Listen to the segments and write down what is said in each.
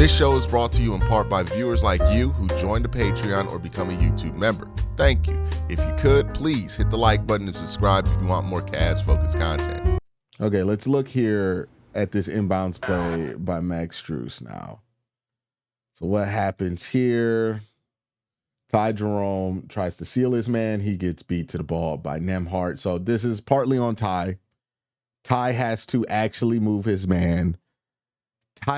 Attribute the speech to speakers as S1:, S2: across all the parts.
S1: This show is brought to you in part by viewers like you who joined the Patreon or become a YouTube member. Thank you. If you could, please hit the like button and subscribe if you want more Cavs-focused content.
S2: Okay, let's look here at this inbounds play by Max Strus now. So what happens here? Ty Jerome tries to seal his man. He gets beat to the ball by Nembhard. So this is partly on Ty. Ty has to actually move his man.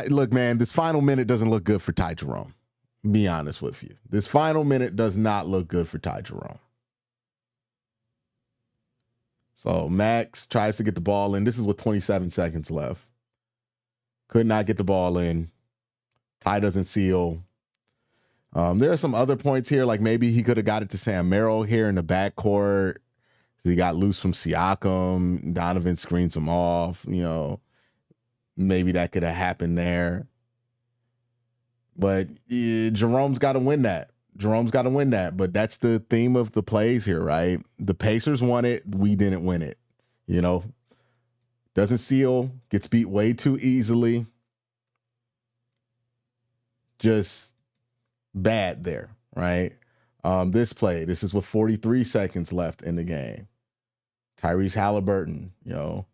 S2: Look, man, this final minute doesn't look good for Ty Jerome. Be honest with you. This final minute does not look good for Ty Jerome. So Max tries to get the ball in. This is with 27 seconds left. Could not get the ball in. Ty doesn't seal. There are some other points here, like maybe he could have got it to Sam Merrill here in the backcourt. He got loose from Siakam. Donovan screens him off. You know, maybe that could have happened there. But Jerome's got to win that. Jerome's got to win that. But that's the theme of the plays here, right? The Pacers won it. We didn't win it. You know, doesn't seal. Gets beat way too easily. Just bad there, right? This play, this is with 43 seconds left in the game. Tyrese Halliburton, you know,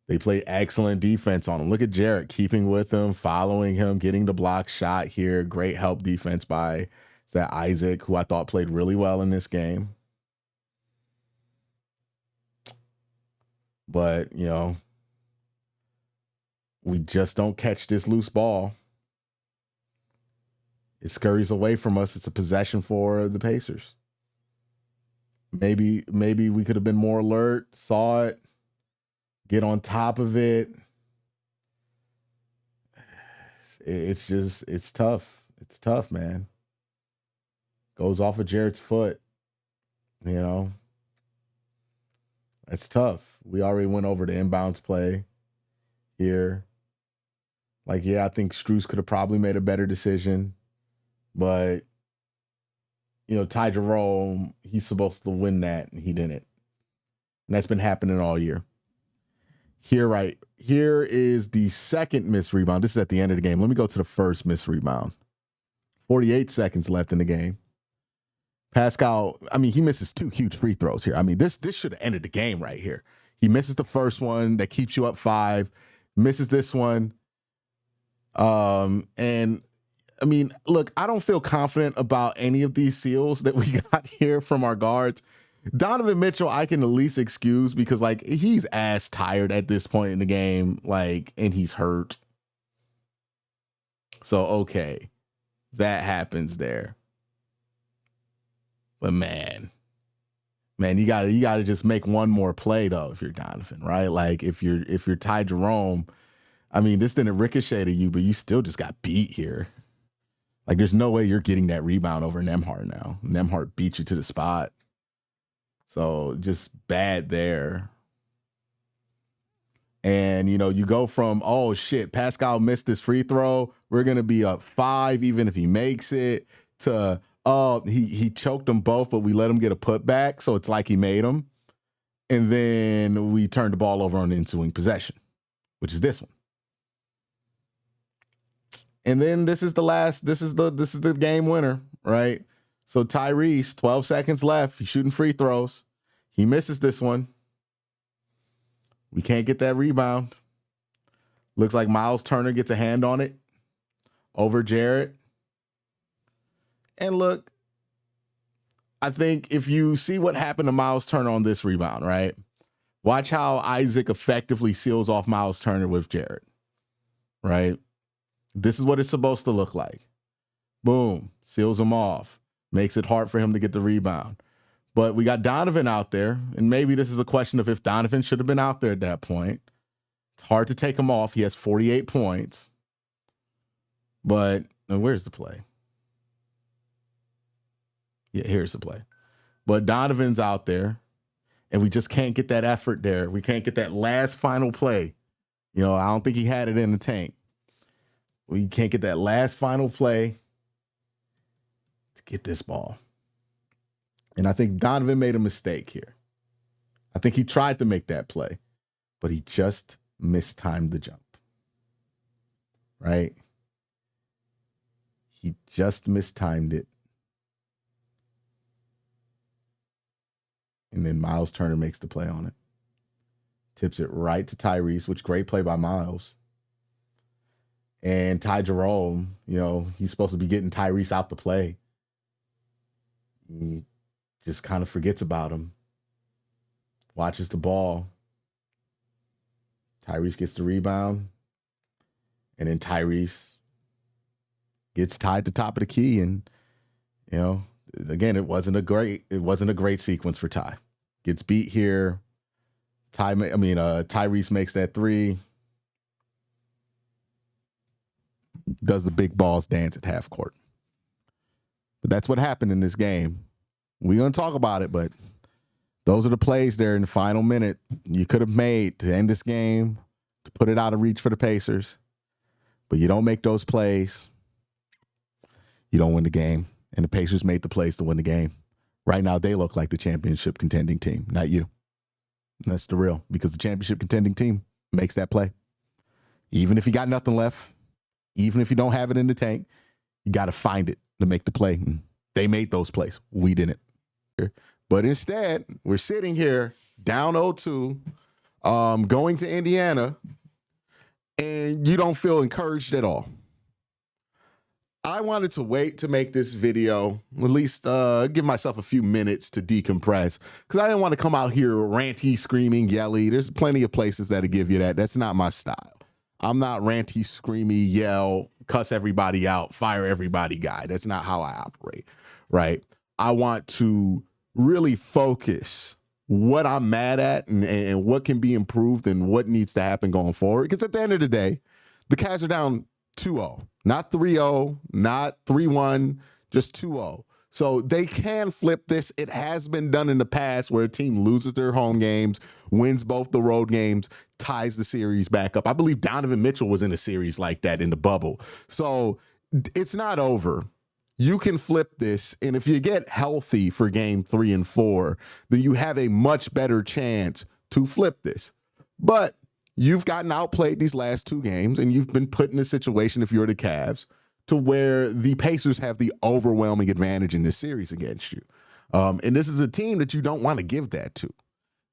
S2: they play excellent defense on him. Look at Jarrett keeping with him, following him, getting the block shot here. Great help defense by that Isaac, who I thought played really well in this game. But, you know, we just don't catch this loose ball. It scurries away from us. It's a possession for the Pacers. Maybe we could have been more alert, saw it, get on top of it. It's tough. It's tough, man. Goes off of Jarrett's foot. You know, it's tough. We already went over the inbounds play here. Like, yeah, I think Strus could have probably made a better decision. But, you know, Ty Jerome, he's supposed to win that, and he didn't. And that's been happening all year. Here is the second missed rebound. This is at the end of the game. Let me go to the first missed rebound. 48 seconds left in the game. Pascal, I mean, he misses two huge free throws here. I mean, this should have ended the game right here. He misses the first one that keeps you up 5, misses this one. And I mean, look, I don't feel confident about any of these seals that we got here from our guards. Donovan Mitchell, I can at least excuse because, like, he's ass tired at this point in the game, like, and he's hurt. So, okay, that happens there. But man, you gotta just make one more play though if you're Donovan, right? Like if you're Ty Jerome, I mean, this didn't ricochet to you, but you still just got beat here. Like, there's no way you're getting that rebound over Nembhard now. Nembhard beat you to the spot. So just bad there. And, you know, you go from, oh, shit, Pascal missed this free throw. We're going to be up 5 even if he makes it, to, oh, he choked them both, but we let him get a putback. So it's like he made them. And then we turned the ball over on the ensuing possession, which is this one. And then this is the game winner, right? So Tyrese, 12 seconds left. He's shooting free throws. He misses this one. We can't get that rebound. Looks like Miles Turner gets a hand on it over Jarrett. And look, I think if you see what happened to Miles Turner on this rebound, right? Watch how Isaac effectively seals off Miles Turner with Jarrett, right? This is what it's supposed to look like. Boom, seals him off. Makes it hard for him to get the rebound. But we got Donovan out there, and maybe this is a question of if Donovan should have been out there at that point. It's hard to take him off. He has 48 points. But where's the play? Yeah, here's the play. But Donovan's out there, and we just can't get that effort there. We can't get that last final play. You know, I don't think he had it in the tank. We can't get that last final play to get this ball. And I think Donovan made a mistake here. I think he tried to make that play, but he just mistimed the jump. Right? He just mistimed it. And then Miles Turner makes the play on it. Tips it right to Tyrese, which great play by Miles. And Ty Jerome, he's supposed to be getting Tyrese out the play. He just kind of forgets about him. Watches the ball. Tyrese gets the rebound. And then Tyrese gets tied to top of the key. And, again, it wasn't a great sequence for Ty. Gets beat here. Tyrese makes that three. Does the big balls dance at half court. But that's what happened in this game. We're going to talk about it, but those are the plays there in the final minute you could have made to end this game, to put it out of reach for the Pacers. But you don't make those plays, you don't win the game. And the Pacers made the plays to win the game. Right now, they look like the championship contending team, not you. That's the real, because the championship contending team makes that play. Even if you got nothing left, even if you don't have it in the tank, you got to find it to make the play. They made those plays. We didn't. But instead, we're sitting here down 0-2, going to Indiana, and you don't feel encouraged at all. I wanted to wait to make this video, at least give myself a few minutes to decompress, because I didn't want to come out here ranty, screaming, yelly. There's plenty of places that'll give you that. That's not my style. I'm not ranty, screamy, yell, cuss everybody out, fire everybody guy. That's not how I operate, right? I want to really focus what I'm mad at and what can be improved and what needs to happen going forward. Because at the end of the day, the Cavs are down 2-0, not 3-0, not 3-1, just 2-0. So they can flip this. It has been done in the past where a team loses their home games, wins both the road games, ties the series back up. I believe Donovan Mitchell was in a series like that in the bubble. So it's not over. You can flip this, and if you get healthy for game 3 and 4, then you have a much better chance to flip this. But you've gotten outplayed these last 2 games, and you've been put in a situation, if you're the Cavs, to where the Pacers have the overwhelming advantage in this series against you. And this is a team that you don't want to give that to.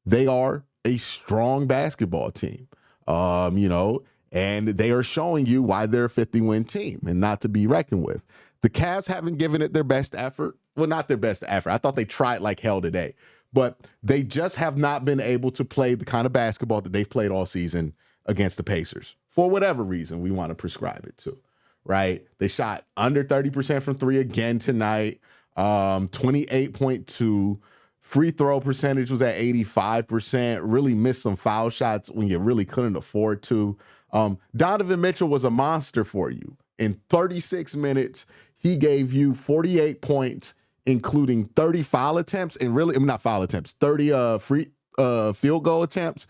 S2: They are a strong basketball team, and they are showing you why they're a 50-win team and not to be reckoned with. The Cavs haven't given it their best effort. Well, not their best effort. I thought they tried like hell today. But they just have not been able to play the kind of basketball that they've played all season against the Pacers, for whatever reason we want to prescribe it to, right? They shot under 30% from 3 again tonight, 28.2. Free throw percentage was at 85%. Really missed some foul shots when you really couldn't afford to. Donovan Mitchell was a monster for you. In 36 minutes, he gave you 48 points, including 30 foul attempts, and really, not foul attempts, 30 free field goal attempts.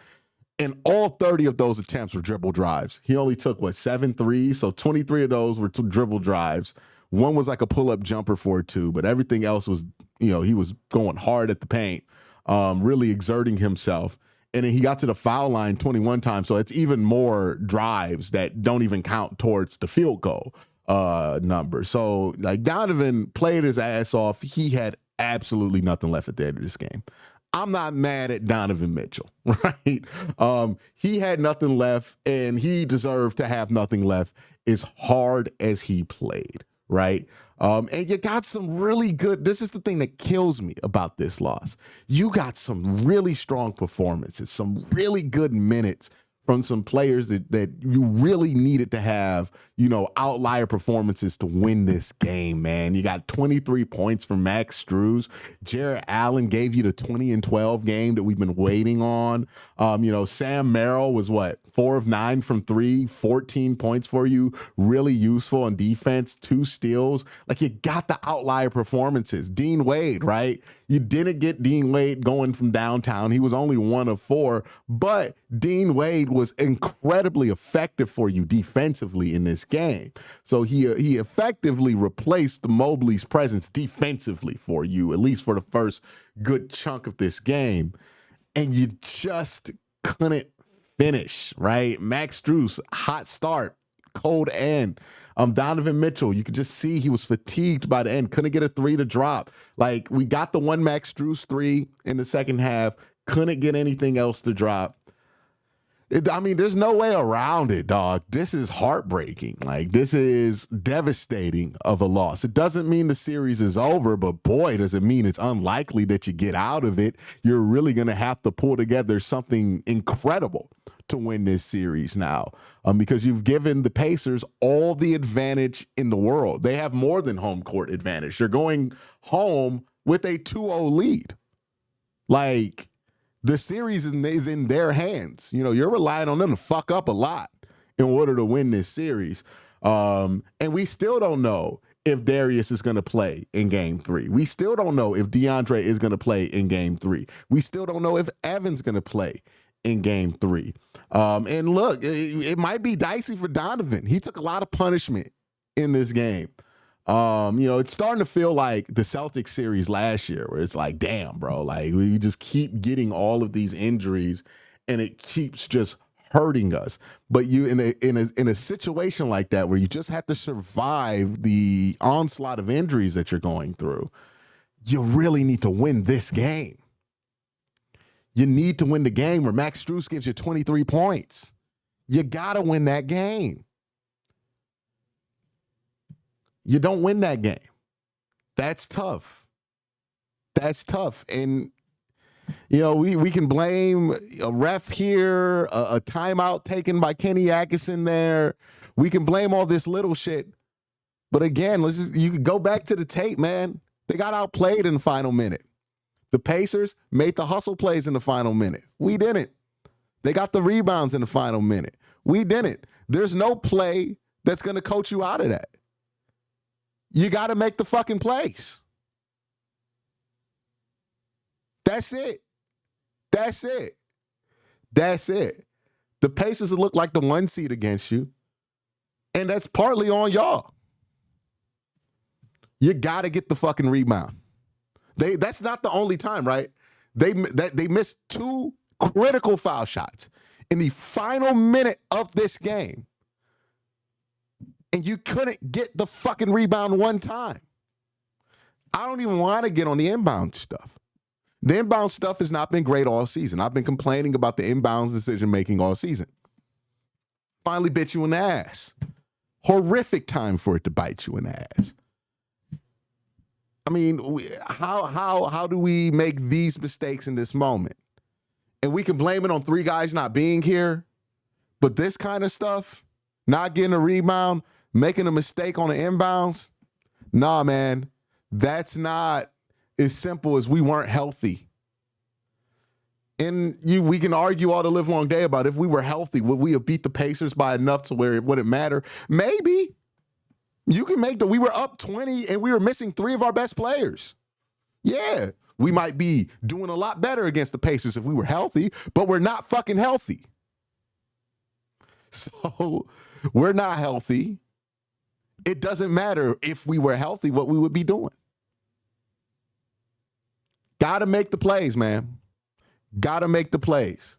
S2: And all 30 of those attempts were dribble drives. He only took, 7 threes? So 23 of those were dribble drives. One was like a pull-up jumper for 2, but everything else was, he was going hard at the paint, really exerting himself. And then he got to the foul line 21 times. So it's even more drives that don't even count towards the field goal number. So like Donovan played his ass off. He had absolutely nothing left at the end of this game. I'm not mad at Donovan Mitchell, right? He had nothing left, and he deserved to have nothing left as hard as he played, right? And you got some really good, this is the thing that kills me about this loss. You got some really strong performances, some really good minutes from some players that you really needed to have, outlier performances to win this game, man. You got 23 points from Max Strus. Jarrett Allen gave you the 20 and 12 game that we've been waiting on. Sam Merrill was 4 of 9 from 3, 14 points for you. Really useful on defense, 2 steals. Like, you got the outlier performances. Dean Wade, right? You didn't get Dean Wade going from downtown. He was only 1 of 4, but Dean Wade was incredibly effective for you defensively in this game. So he effectively replaced Mobley's presence defensively for you, at least for the first good chunk of this game. And you just couldn't finish, right? Max Strus, hot start, cold end. Donovan Mitchell, you could just see he was fatigued by the end. Couldn't get a three to drop. Like, we got the one Max Strus three in the second half. Couldn't get anything else to drop. There's no way around it, dog. This is heartbreaking. Like, this is devastating of a loss. It doesn't mean the series is over, but boy, does it mean it's unlikely that you get out of it. You're really going to have to pull together something incredible to win this series now, because you've given the Pacers all the advantage in the world. They have more than home court advantage. They're going home with a 2-0 lead. Like, the series is in their hands. You know, you're relying on them to fuck up a lot in order to win this series. And we still don't know if Darius is going to play in game 3. We still don't know if DeAndre is going to play in game 3. We still don't know if Evan's going to play in game 3. And look, it might be dicey for Donovan. He took a lot of punishment in this game. It's starting to feel like the Celtics series last year, where it's like, damn, bro, like we just keep getting all of these injuries and it keeps just hurting us. But you in a situation like that, where you just have to survive the onslaught of injuries that you're going through, you really need to win this game. You need to win the game where Max Strus gives you 23 points. You got to win that game. You don't win that game. That's tough. That's tough. And, we can blame a ref here, a timeout taken by Kenny Atkinson there. We can blame all this little shit. But again, you can go back to the tape, man. They got outplayed in the final minute. The Pacers made the hustle plays in the final minute. We didn't. They got the rebounds in the final minute. We didn't. There's no play that's going to coach you out of that. You got to make the fucking plays. That's it. That's it. That's it. The Pacers look like the 1 seed against you, and that's partly on y'all. You got to get the fucking rebound. That's not the only time, right? They missed 2 critical foul shots in the final minute of this game. And you couldn't get the fucking rebound one time. I don't even want to get on the inbound stuff. The inbound stuff has not been great all season. I've been complaining about the inbounds decision-making all season. Finally bit you in the ass. Horrific time for it to bite you in the ass. I mean, how do we make these mistakes in this moment? And we can blame it on 3 guys not being here, but this kind of stuff, not getting a rebound, making a mistake on the inbounds, nah, man, that's not as simple as we weren't healthy. And we can argue all the live long day about if we were healthy, would we have beat the Pacers by enough to where it wouldn't matter? Maybe. You can we were up 20 and we were missing 3 of our best players. Yeah, we might be doing a lot better against the Pacers if we were healthy, but we're not fucking healthy. So we're not healthy. It doesn't matter if we were healthy what we would be doing. Got to make the plays, man. Got to make the plays.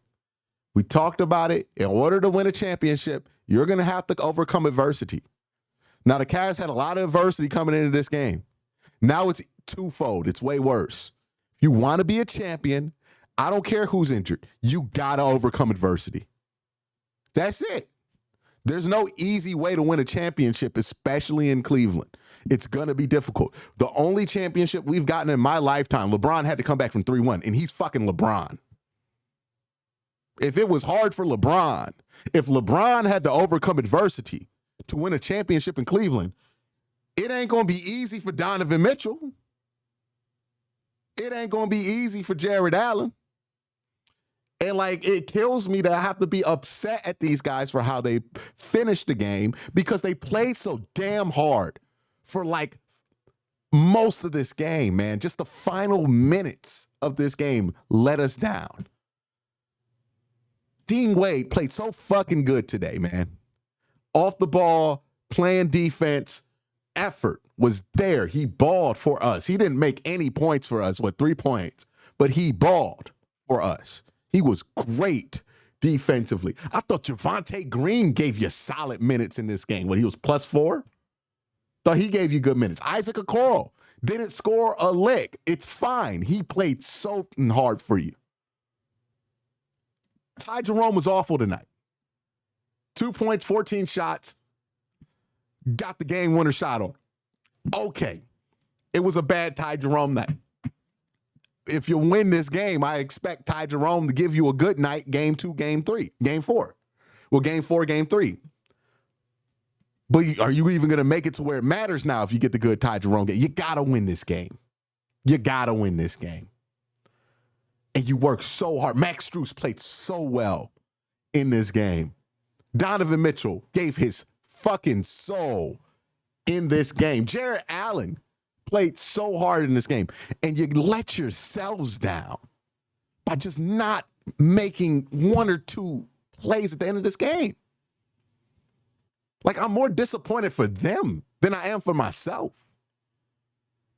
S2: We talked about it. In order to win a championship, you're going to have to overcome adversity. Now, the Cavs had a lot of adversity coming into this game. Now it's twofold. It's way worse. If you want to be a champion, I don't care who's injured. You got to overcome adversity. That's it. There's no easy way to win a championship, especially in Cleveland. It's going to be difficult. The only championship we've gotten in my lifetime, LeBron had to come back from 3-1, and he's fucking LeBron. If it was hard for LeBron, if LeBron had to overcome adversity to win a championship in Cleveland, it ain't going to be easy for Donovan Mitchell. It ain't going to be easy for Jared Allen. And, it kills me that I have to be upset at these guys for how they finished the game because they played so damn hard for, most of this game, man. Just the final minutes of this game let us down. Dean Wade played so fucking good today, man. Off the ball, playing defense, effort was there. He balled for us. He didn't make any points for us, 3 points, but he balled for us. He was great defensively. I thought Javonte Green gave you solid minutes in this game when he was +4. Thought he gave you good minutes. Isaac Okoro didn't score a lick. It's fine. He played so hard for you. Ty Jerome was awful tonight. 2 points, 14 shots. Got the game winner shot on. Okay. It was a bad Ty Jerome night. If you win this game, I expect Ty Jerome to give you a good night, game 2, game 3, game 4. Well, game 4, game 3. But are you even going to make it to where it matters now if you get the good Ty Jerome game? You got to win this game. You got to win this game. And you work so hard. Max Strus played so well in this game. Donovan Mitchell gave his fucking soul in this game. Jared Allen played so hard in this game. And you let yourselves down by just not making 1 or 2 plays at the end of this game. Like, I'm more disappointed for them than I am for myself.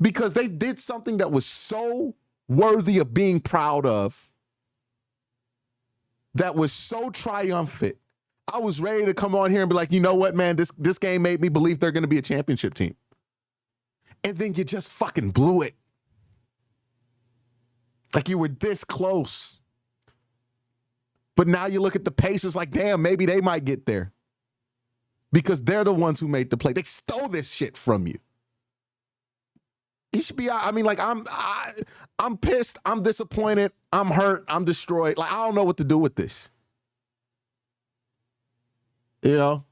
S2: Because they did something that was so worthy of being proud of, that was so triumphant. I was ready to come on here and be like, you know what, man, this game made me believe they're going to be a championship team. And then you just fucking blew it. Like, you were this close. But now you look at the Pacers like, damn, maybe they might get there. Because they're the ones who made the play. They stole this shit from you. You should be, I mean, like, I'm pissed. I'm disappointed. I'm hurt. I'm destroyed. Like, I don't know what to do with this. You know?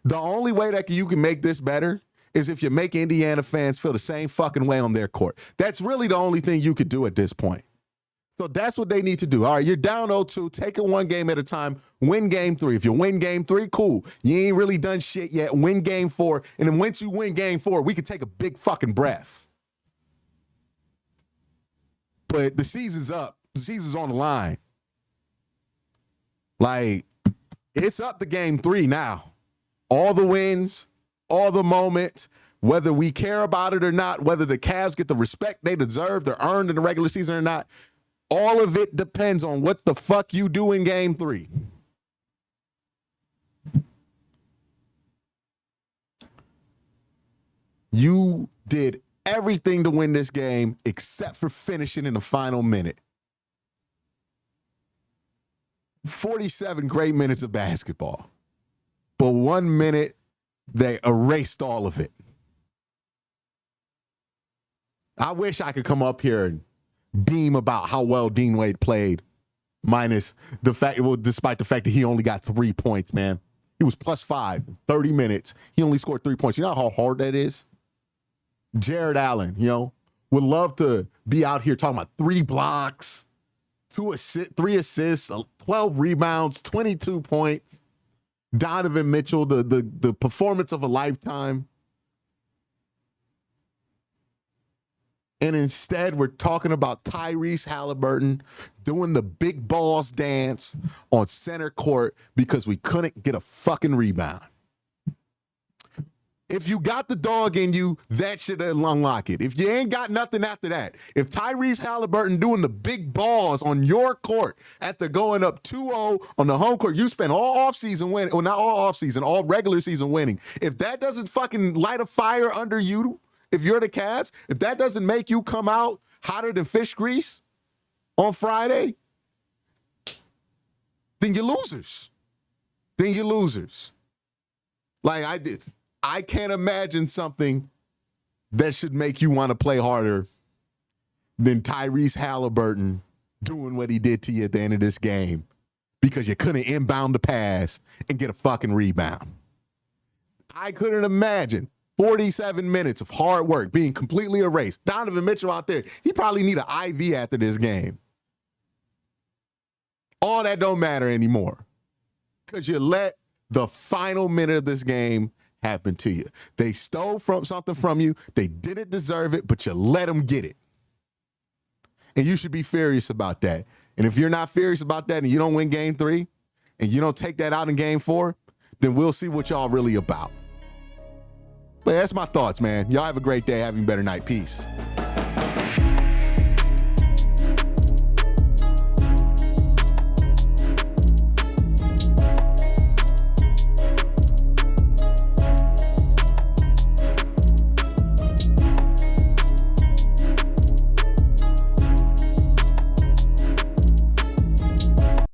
S2: The only way that you can make this better is if you make Indiana fans feel the same fucking way on their court. That's really the only thing you could do at this point. So that's what they need to do. All right, you're down 0-2. Take it 1 game at a time. Win game 3. If you win game 3, cool. You ain't really done shit yet. Win game 4. And then once you win game 4, we can take a big fucking breath. But the season's up. The season's on the line. Like, it's up to game 3 now. All the wins, all the moments, whether we care about it or not, whether the Cavs get the respect they deserve, they're earned in the regular season or not, all of it depends on what the fuck you do in game 3. You did everything to win this game except for finishing in the final minute. 47 great minutes of basketball. But 1 minute, they erased all of it. I wish I could come up here and beam about how well Dean Wade played, minus the fact, well, despite the fact that he only got 3 points, man. He was +5, 30 minutes. He only scored 3 points. You know how hard that is? Jared Allen, you know, would love to be out here talking about 3 blocks, 3 assists, 12 rebounds, 22 points. Donovan Mitchell, the performance of a lifetime. And instead, we're talking about Tyrese Halliburton doing the big balls dance on center court because we couldn't get a fucking rebound. If you got the dog in you, that should unlock it. If you ain't got nothing after that, if Tyrese Halliburton doing the big balls on your court after going up 2-0 on the home court, you spent all offseason winning, well, not all offseason, all regular season winning. If that doesn't fucking light a fire under you, if you're the Cavs, if that doesn't make you come out hotter than fish grease on Friday, then you're losers. Then you're losers. Like I can't imagine something that should make you want to play harder than Tyrese Halliburton doing what he did to you at the end of this game because you couldn't inbound the pass and get a fucking rebound. I couldn't imagine 47 minutes of hard work being completely erased. Donovan Mitchell out there, he probably need an IV after this game. All that don't matter anymore because you let the final minute of this game happen to you. They stole something from you. They didn't deserve it, but you let them get it. And you should be furious about that. And if you're not furious about that and you don't win game 3 and you don't take that out in game 4, then we'll see what y'all really about. But that's my thoughts, man. Y'all have a great day. Have a better night. Peace.